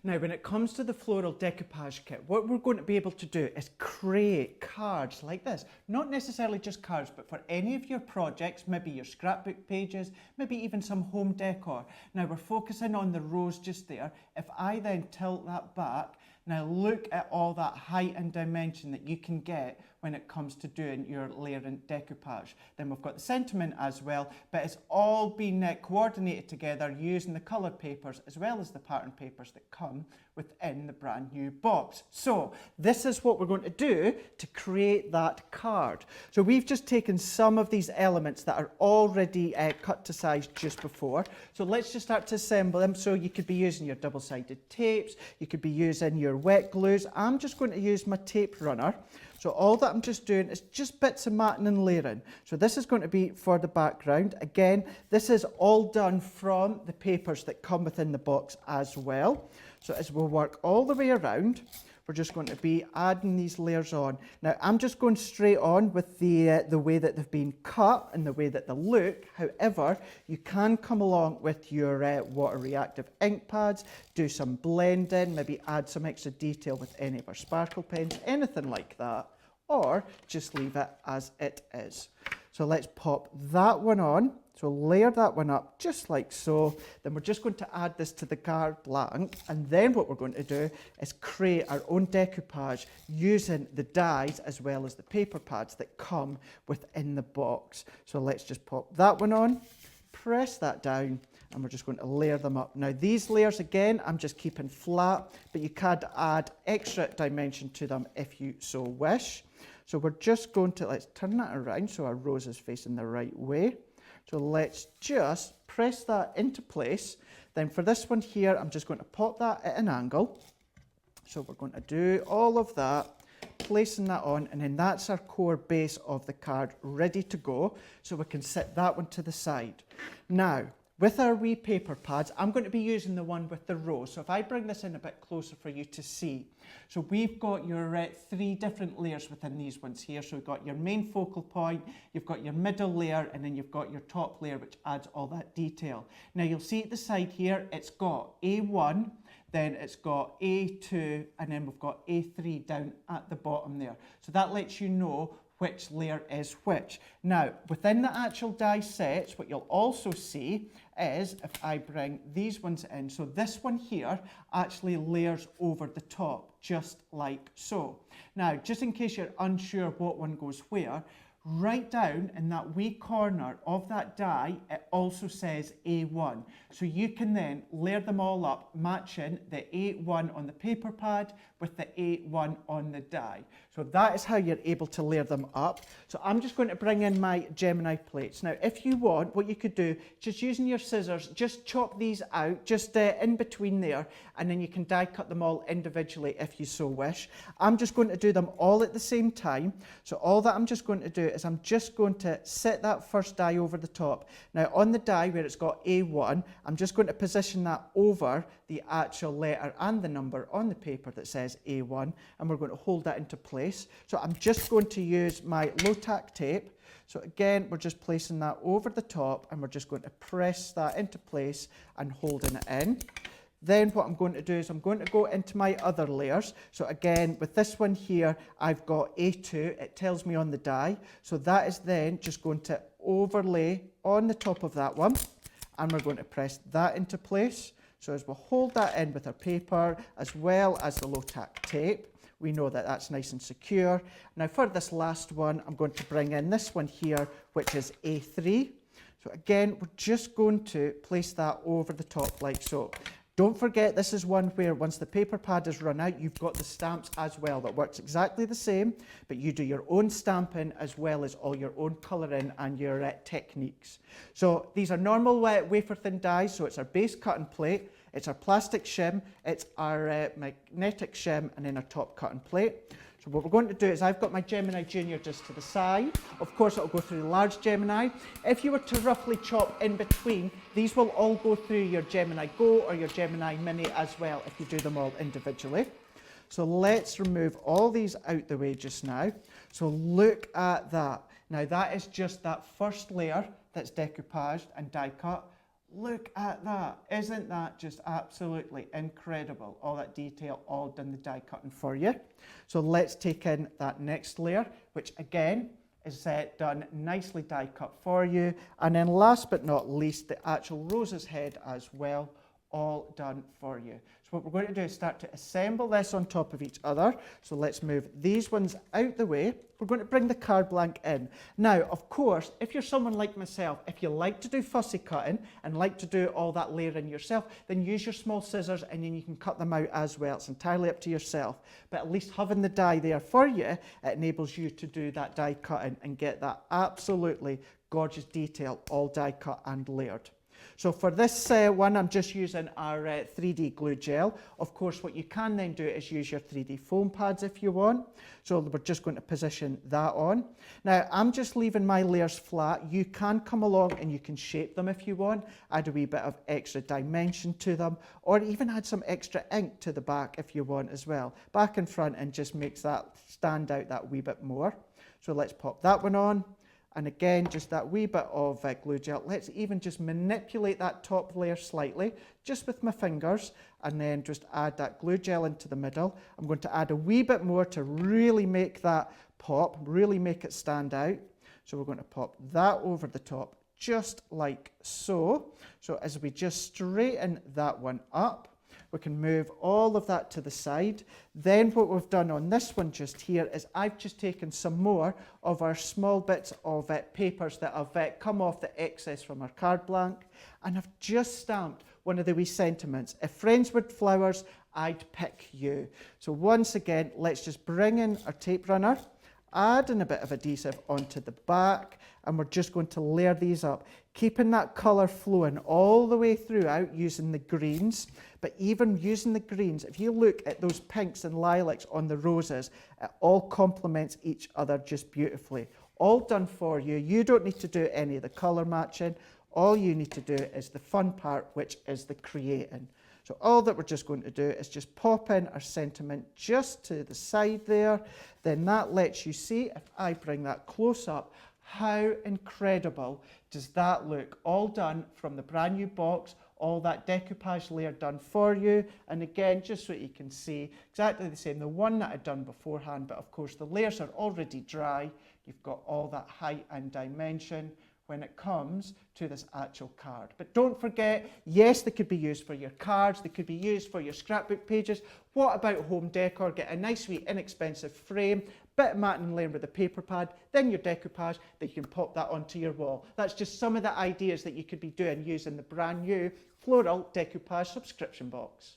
Now, when it comes to the floral decoupage kit, what we're going to be able to do is create cards like this. Not necessarily just cards, but for any of your projects, maybe your scrapbook pages, maybe even some home decor. Now, we're focusing on the rose just there. If I then tilt that back, now look at all that height and dimension that you can get when it comes to doing your layering decoupage. Then we've got the sentiment as well, but it's all been coordinated together using the coloured papers as well as the pattern papers that come within the brand new box. So this is what we're going to do to create that card. So we've just taken some of these elements that are already cut to size just before. So let's just start to assemble them. So you could be using your double-sided tapes, you could be using your wet glues. I'm just going to use my tape runner. So all that I'm just doing is just bits of matting and layering. So this is going to be for the background. Again, this is all done from the papers that come within the box as well. So as we'll work all the way around, we're just going to be adding these layers on. Now, I'm just going straight on with the way that they've been cut and the way that they look. However, you can come along with your water reactive ink pads, do some blending, maybe add some extra detail with any of our sparkle pens, anything like that, or just leave it as it is. So let's pop that one on. So layer that one up just like so. Then we're just going to add this to the card blank. And then what we're going to do is create our own decoupage using the dies as well as the paper pads that come within the box. So let's just pop that one on, press that down, and we're just going to layer them up. Now these layers, again, I'm just keeping flat, but you can add extra dimension to them if you so wish. So we're just going to, let's turn that around so our rose is facing the right way. So let's just press that into place. Then for this one here, I'm just going to pop that at an angle. So we're going to do all of that, placing that on, and then that's our core base of the card ready to go. So we can set that one to the side. Now, with our wee paper pads, I'm going to be using the one with the rose. So if I bring this in a bit closer for you to see. So we've got your 3 different layers within these ones here. So we've got your main focal point, you've got your middle layer, and then you've got your top layer, which adds all that detail. Now you'll see at the side here, it's got A1, then it's got A2, and then we've got A3 down at the bottom there. So that lets you know which layer is which. Now, within the actual die sets, what you'll also see is if I bring these ones in, so this one here actually layers over the top, just like so. Now, just in case you're unsure what one goes where, right down in that wee corner of that die, it also says A1. So you can then layer them all up, matching the A1 on the paper pad with the A1 on the die. So that is how you're able to layer them up. So I'm just going to bring in my Gemini plates. Now, if you want, what you could do, just using your scissors, just chop these out, just in between there, and then you can die cut them all individually if you so wish. I'm just going to do them all at the same time. So all that I'm just going to do is I'm just going to set that first die over the top. Now on the die where it's got A1, I'm just going to position that over the actual letter and the number on the paper that says A1, and we're going to hold that into place. So I'm just going to use my low tack tape. So again, we're just placing that over the top, and we're just going to press that into place and holding it in. Then what I'm going to do is I'm going to go into my other layers. So again, with this one here, I've got A2, it tells me on the die. So that is then just going to overlay on the top of that one, and we're going to press that into place. So as we hold that in with our paper, as well as the low tack tape, we know that that's nice and secure. Now for this last one, I'm going to bring in this one here, which is A3. So again, we're just going to place that over the top like so. Don't forget, this is one where once the paper pad is run out, you've got the stamps as well. That works exactly the same, but you do your own stamping as well as all your own colouring and your techniques. So these are normal wafer thin dies, so it's our base cut and plate, it's our plastic shim, it's our magnetic shim, and then our top cut and plate. So what we're going to do is I've got my Gemini Junior just to the side. Of course, it'll go through the large Gemini. If you were to roughly chop in between, these will all go through your Gemini Go or your Gemini Mini as well if you do them all individually. So let's remove all these out the way just now. So look at that. Now that is just that first layer that's decoupaged and die cut. Look at that. Isn't that just absolutely incredible? All that detail, all done the die cutting for you. So let's take in that next layer, which again is done nicely die cut for you. And then last but not least, the actual rose's head as well, all done for you. So what we're going to do is start to assemble this on top of each other. So let's move these ones out the way. We're going to bring the card blank in. Now, of course, if you're someone like myself, if you like to do fussy cutting and like to do all that layering yourself, then use your small scissors and then you can cut them out as well. It's entirely up to yourself. But at least having the die there for you, it enables you to do that die cutting and get that absolutely gorgeous detail, all die cut and layered. So for this one, I'm just using our 3D glue gel. Of course, what you can then do is use your 3D foam pads if you want. So we're just going to position that on. Now, I'm just leaving my layers flat. You can come along and you can shape them if you want, add a wee bit of extra dimension to them, or even add some extra ink to the back if you want as well. Back and front, and just makes that stand out that wee bit more. So let's pop that one on. And again, just that wee bit of glue gel. Let's even just manipulate that top layer slightly, just with my fingers, and then just add that glue gel into the middle. I'm going to add a wee bit more to really make that pop, really make it stand out. So we're going to pop that over the top, just like so. So as we just straighten that one up, we can move all of that to the side. Then what we've done on this one just here is I've just taken some more of our small bits of papers that have come off the excess from our card blank, and I've just stamped one of the wee sentiments. If friends were flowers, I'd pick you. So once again, let's just bring in our tape runner, add in a bit of adhesive onto the back, and we're just going to layer these up, keeping that colour flowing all the way throughout using the greens. But even using the greens, if you look at those pinks and lilacs on the roses, it all complements each other just beautifully. All done for you. You don't need to do any of the colour matching. All you need to do is the fun part, which is the creating. So all that we're just going to do is just pop in our sentiment just to the side there. Then that lets you see, if I bring that close up, how incredible does that look? All done from the brand new box, all that decoupage layer done for you. And again, just so you can see, exactly the same, the one that I'd done beforehand, but of course the layers are already dry. You've got all that height and dimension when it comes to this actual card. But don't forget, yes, they could be used for your cards, they could be used for your scrapbook pages. What about home decor? Get a nice wee inexpensive frame, bit of matting layering with a paper pad, then your decoupage, then you can pop that onto your wall. That's just some of the ideas that you could be doing using the brand new Floral Decoupage subscription box.